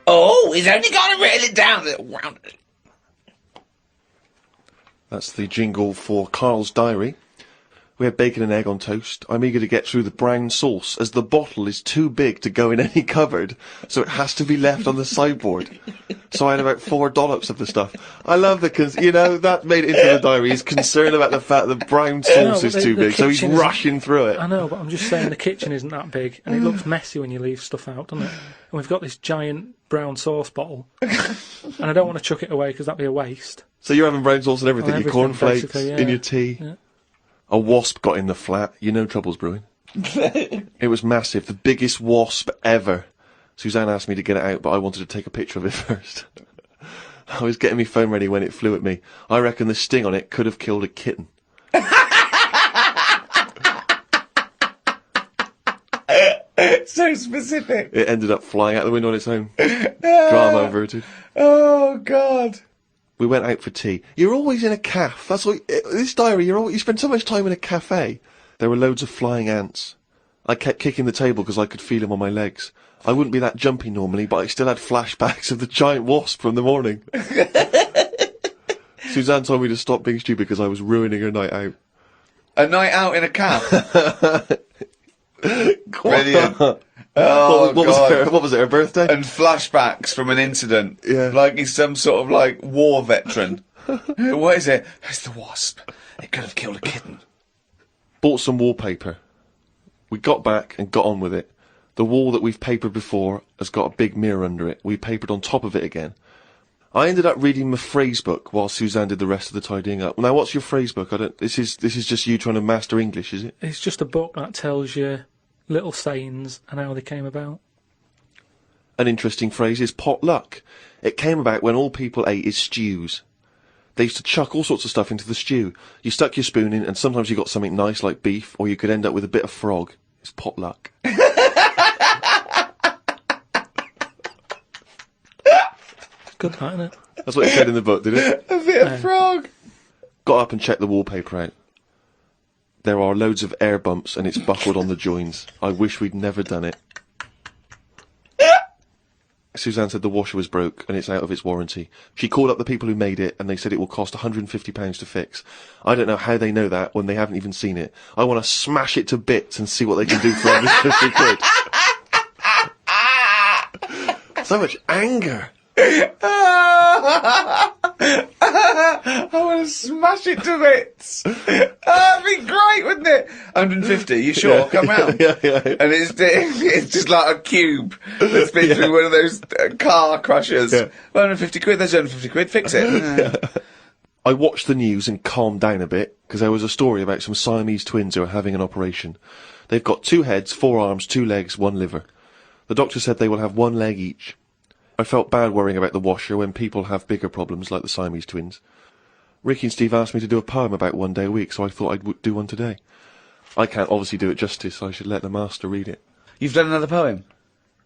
Oh, he's only got to reel it down. That's the jingle for Carl's diary. We had bacon and egg on toast. I'm eager to get through the brown sauce, as the bottle is too big to go in any cupboard, so it has to be left on the sideboard. So I had about 4 dollops of the stuff. I love that, because, you know, that made it into the diary. He's concerned about the fact that brown sauce is too big, so he's rushing through it. I know, but I'm just saying the kitchen isn't that big, and it looks messy when you leave stuff out, doesn't it? And we've got this giant brown sauce bottle, and I don't want to chuck it away because that'd be a waste. So you're having brown sauce and everything, your cornflakes, yeah. in your tea. Yeah. A wasp got in the flat. You know trouble's brewing. It was massive, the biggest wasp ever. Suzanne asked me to get it out, but I wanted to take a picture of it first. I was getting my phone ready when it flew at me. I reckon the sting on it could have killed a kitten. So specific. It ended up flying out the window on its own. Drama averted. Oh, God. We went out for tea. You're always in a cafe. That's what this diary. You spend so much time in a cafe. There were loads of flying ants. I kept kicking the table because I could feel them on my legs. I wouldn't be that jumpy normally, but I still had flashbacks of the giant wasp from the morning. Suzanne told me to stop being stupid because I was ruining her night out. A night out in a cafe. Brilliant. Oh, what was it, her birthday? And flashbacks from an incident. Yeah. Like he's some sort of, like, war veteran. What is it? It's the wasp. It could have killed a kitten. Bought some wallpaper. We got back and got on with it. The wall that we've papered before has got a big mirror under it. We papered on top of it again. I ended up reading my phrase book while Suzanne did the rest of the tidying up. Now, what's your phrase book? This is just you trying to master English, is it? It's just a book that tells you little sayings and how they came about. An interesting phrase is potluck. It came about when all people ate is stews. They used to chuck all sorts of stuff into the stew. You stuck your spoon in, and sometimes you got something nice like beef, or you could end up with a bit of frog. It's potluck. Good, that, isn't it? That's what it said in the book, did it? A bit of frog. Got up and checked the wallpaper out. There are loads of air bumps and it's buckled on the joins. I wish we'd never done it. Suzanne said the washer was broke and it's out of its warranty. She called up the people who made it and they said it will cost £150 to fix. I don't know how they know that when they haven't even seen it. I want to smash it to bits and see what they can do for £150. So much anger. I want to smash it to bits. That'd be great, wouldn't it? 150, you sure? Yeah, Come round. Yeah. And it's just like a cube that's been through one of those car crushers. Yeah. 150 quid, there's 150 quid, fix it. I watched the news and calmed down a bit, because there was a story about some Siamese twins who are having an operation. They've got 2 heads, 4 arms, 2 legs, 1 liver. The doctor said they will have 1 leg each. I felt bad worrying about the washer when people have bigger problems like the Siamese twins. Ricky and Steve asked me to do a poem about one day a week, so I thought I'd do one today. I can't obviously do it justice, so I should let the master read it. You've done another poem?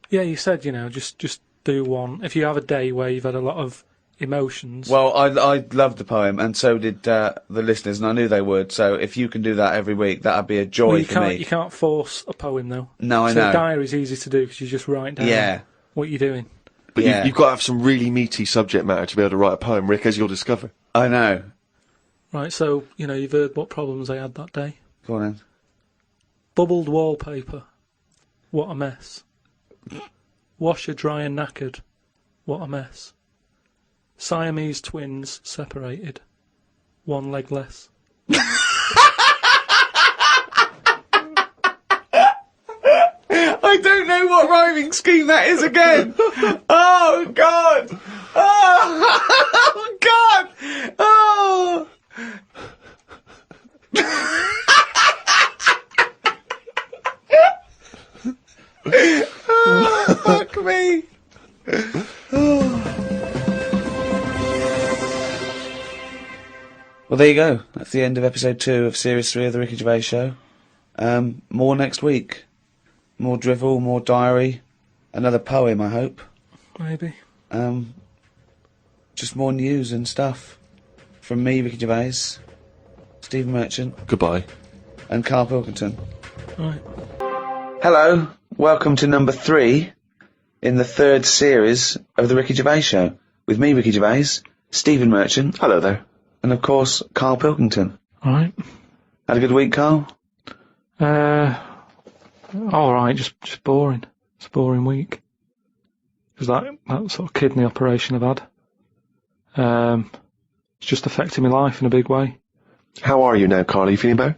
Yeah, you said, just do one. If you have a day where you've had a lot of emotions. Well, I loved the poem, and so did the listeners, and I knew they would, so if you can do that every week, that'd be a joy for me. You can't force a poem, though. No, I know. So diary's easy to do, because you just write down what you're doing. But you've got to have some really meaty subject matter to be able to write a poem, Rick, as you'll discover. I know. Right, so, you've heard what problems I had that day. Go on then. Bubbled wallpaper. What a mess. Washer dry and knackered. What a mess. Siamese twins separated. 1 leg less. I don't know what rhyming scheme that is again. Oh, God. Oh, God. Oh. Oh, fuck me. Well, there you go. That's the end of episode 2 of series 3 of the Ricky Gervais Show. More next week. More drivel, more diary, another poem, I hope. Maybe. Just more news and stuff. From me, Ricky Gervais, Stephen Merchant. Goodbye. And Karl Pilkington. Right. Hello, welcome to number 3 in the 3rd series of The Ricky Gervais Show, with me, Ricky Gervais, Stephen Merchant, Hello there. and of course, Karl Pilkington. All right. Had a good week, Karl? All right, just boring. It's a boring week. Because that sort of kidney operation I've had, it's just affected my life in a big way. How are you now, Carl? Are you feeling better?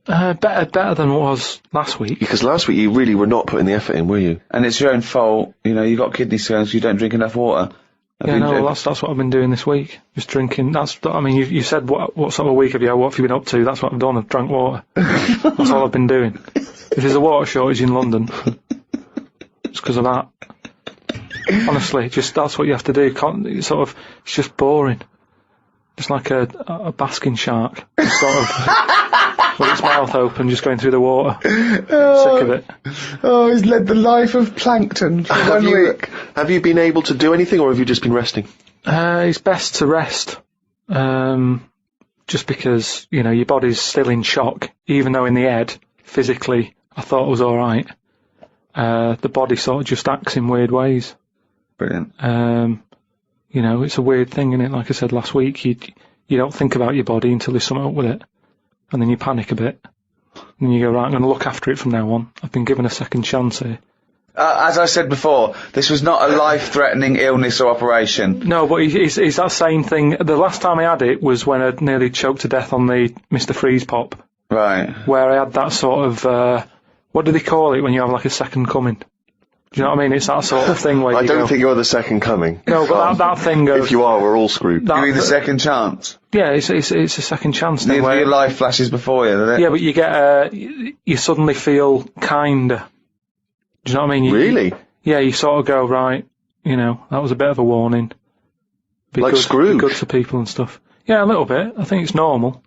Better than what was last week. Because last week you really were not putting the effort in, were you? And it's your own fault, you got kidney stones, you don't drink enough water. That's what I've been doing this week. Just drinking. You said what sort of week have you had? What have you been up to? That's what I've done. I've drank water. That's all I've been doing. If there's a water shortage in London, it's because of that. Honestly, that's what you have to do. It's just boring. Just like a basking shark, just sort of with its mouth open, just going through the water. Sick of it. Oh, he's led the life of plankton for 1 week. Have you been able to do anything, or have you just been resting? It's best to rest. Just because, your body's still in shock, even though in the head, physically, I thought it was alright. The body sort of just acts in weird ways. Brilliant. It's a weird thing, isn't it? Like I said last week, you don't think about your body until there's something up with it. And then you panic a bit. And then you go, right, I'm going to look after it from now on. I've been given a second chance here. As I said before, this was not a life-threatening illness or operation. No, but it's that same thing. The last time I had it was when I nearly choked to death on the Mr. Freeze Pop. Right. Where I had that sort of, what do they call it when you have like a second coming? Do you know what I mean? It's that sort of thing where I don't think you're the second coming. No, but that thing goes... If you are, we're all screwed. You mean the second chance? Yeah, it's a second chance thing. Your life flashes before you, doesn't it? Yeah, but you get, you suddenly feel kinder. Do you know what I mean? Really? Yeah, you sort of go, right, that was a bit of a warning. Like Scrooge? Be good to people and stuff. Yeah, a little bit. I think it's normal.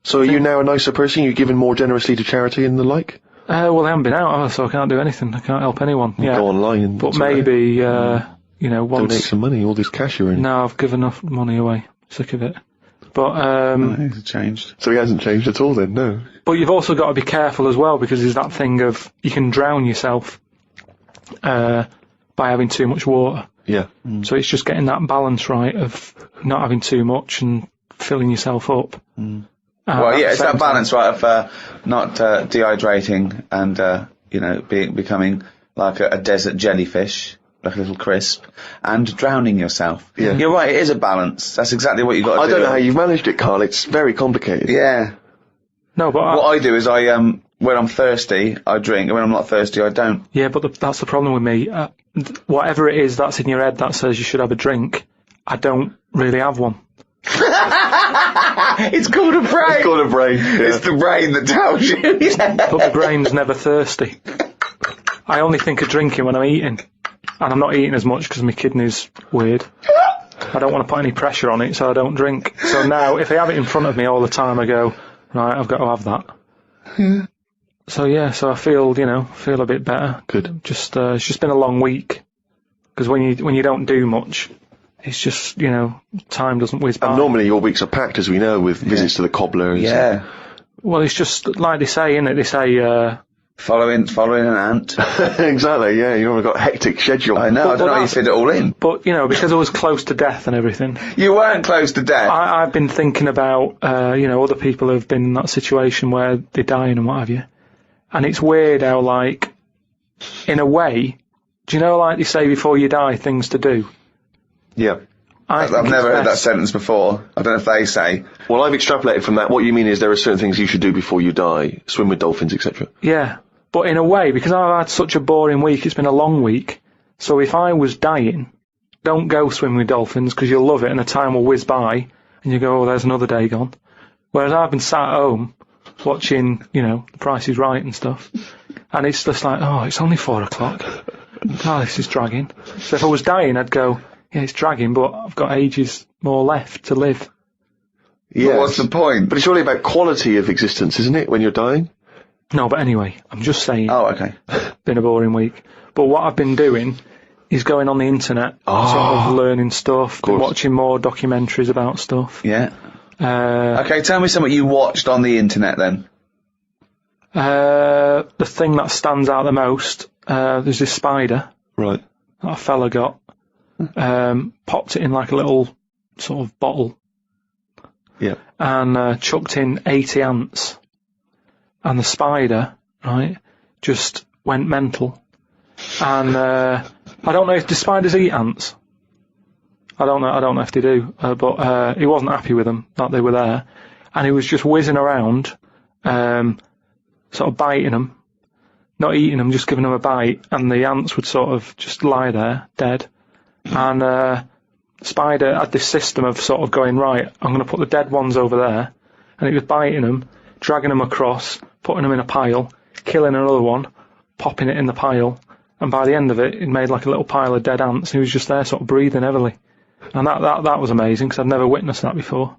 So are you now a nicer person? You're giving more generously to charity and the like? Well, I haven't been out, so I can't do anything. I can't help anyone. Yeah. Go online and... But maybe, once... Donate some money, all this cash you're in. No, I've given enough money away. Sick of it. But, He's changed. So he hasn't changed at all then, no? But you've also got to be careful as well, because there's that thing of, you can drown yourself, by having too much water. Yeah. So it's just getting that balance right of not having too much and filling yourself up. Well, yeah, it's that balance, right, of not dehydrating and, becoming like a desert jellyfish, like a little crisp, and drowning yourself. Yeah. You're right, it is a balance. That's exactly what you've got to do. I don't know how you've managed it, Carl. It's very complicated. Yeah. No, but what I do is when I'm thirsty, I drink, and when I'm not thirsty, I don't. Yeah, but that's the problem with me. Whatever it is that's in your head that says you should have a drink, I don't really have one. It's called a brain. It's called a brain. Yeah. It's the brain that tells you. But the brain's never thirsty. I only think of drinking when I'm eating. And I'm not eating as much because my kidney's weird. I don't want to put any pressure on it, so I don't drink. So now, if I have it in front of me all the time, I go, right, I've got to have that. So I feel a bit better. Good. Just, it's just been a long week. Because when you don't do much, it's just, time doesn't whiz by. And normally your weeks are packed, as we know, with visits to the cobblers. Yeah. Well, it's just like they say, innit? They say, following an ant. Exactly, yeah. You've got a hectic schedule. I know, I don't know how you fit it all in. But, because I was close to death and everything. You weren't close to death. I've been thinking about, other people who've been in that situation where they're dying and what have you. And it's weird how, like, in a way, do you know, like they say before you die, things to do? Yeah. I've never heard that sentence before. I don't know if they say. Well, I've extrapolated from that. What you mean is there are certain things you should do before you die. Swim with dolphins, etc. Yeah. But in a way, because I've had such a boring week, it's been a long week. So if I was dying, don't go swim with dolphins because you'll love it and the time will whiz by and you go, oh, there's another day gone. Whereas I've been sat at home watching, The Price is Right and stuff. And it's just like, oh, it's only 4 o'clock. Oh, this is dragging. So if I was dying, I'd go, yeah, it's dragging, but I've got ages more left to live. Yeah. But what's the point? But it's really about quality of existence, isn't it, when you're dying? No, but anyway, I'm just saying. Oh, okay. Been a boring week. But what I've been doing is going on the internet, sort of learning stuff, been watching more documentaries about stuff. Yeah. Okay, tell me something you watched on the internet then. The thing that stands out the most, there's this spider that a fella got, popped it in like a little sort of bottle, and chucked in 80 ants, and the spider, right, just went mental. And I don't know if the spiders eat ants. I don't know if they do, but he wasn't happy with them, that they were there, and he was just whizzing around, sort of biting them, not eating them, just giving them a bite, and the ants would sort of just lie there, dead. And spider had this system of sort of going, right, I'm going to put the dead ones over there, and it was biting them, dragging them across, putting them in a pile, killing another one, popping it in the pile, and by the end of it, it made like a little pile of dead ants, and he was just there sort of breathing heavily. And that was amazing, because I'd never witnessed that before.